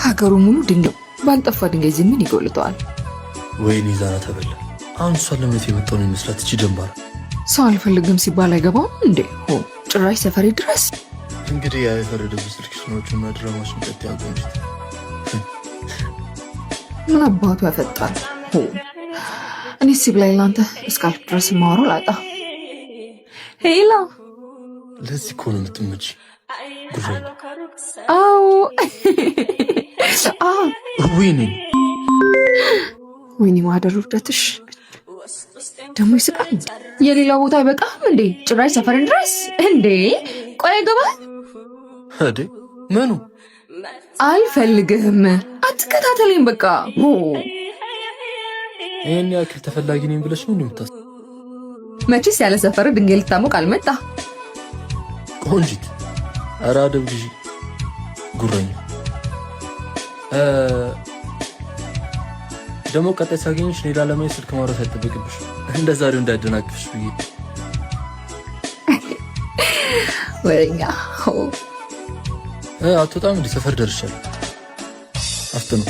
ሀገሩ ሙሉ ድንጋይ ባልጠፋ ድንጋይ እዚህ ምን ይጎልተዋል? ወይኔ ዛና ተበላ። አሁን እሷን ለምነት የመጣው ነው ይመስላት እቺ ደንባራ። ሰው አልፈልግም ሲባል አይገባም እንዴ? ጭራሽ ሰፈሬ ድረስ። እንግዲህ ያ የፈረደብሽ ስልክሽኖቹና ድራማሽን ቀጥ ያቆምሽት ምን አባቱ ያፈጣል? እኔ ሲብላይ ላንተ እስካልክ ድረስ ማወራው ላጣ። ሄላ ለዚህ እኮ ነው የምትመጪ ጉረኛ። አዎ ወይኔ ማህደር ውርደትሽ ደግሞ ይስቃል። የሌላ ቦታ አይበቃም እንዴ? ጭራሽ ሰፈርን ድረስ እንዴ? ቆይ አይገባም እንዴ? ምኑ? አልፈልግህም፣ አትከታተለኝ በቃ። ይሄን ያክል ተፈላጊ ነኝ ብለሽ ምን የምታስ? መቼስ ያለ ሰፈር ድንጋይ ልታሞቅ አልመጣ። ቆንጂት ኧረ አደብ ግዢ ጉረኛ። ደግሞ ቀጣይ ሳገኝሽ ሌላ ለማየት ስልክ ማውራት አይጠበቅብሽ። እንደ ዛሬው እንዳያደናቅፍሽ ብዬ ወሬኛ። አትወጣም እንዲህ ሰፈር ደርሻለሁ። አፍጥነው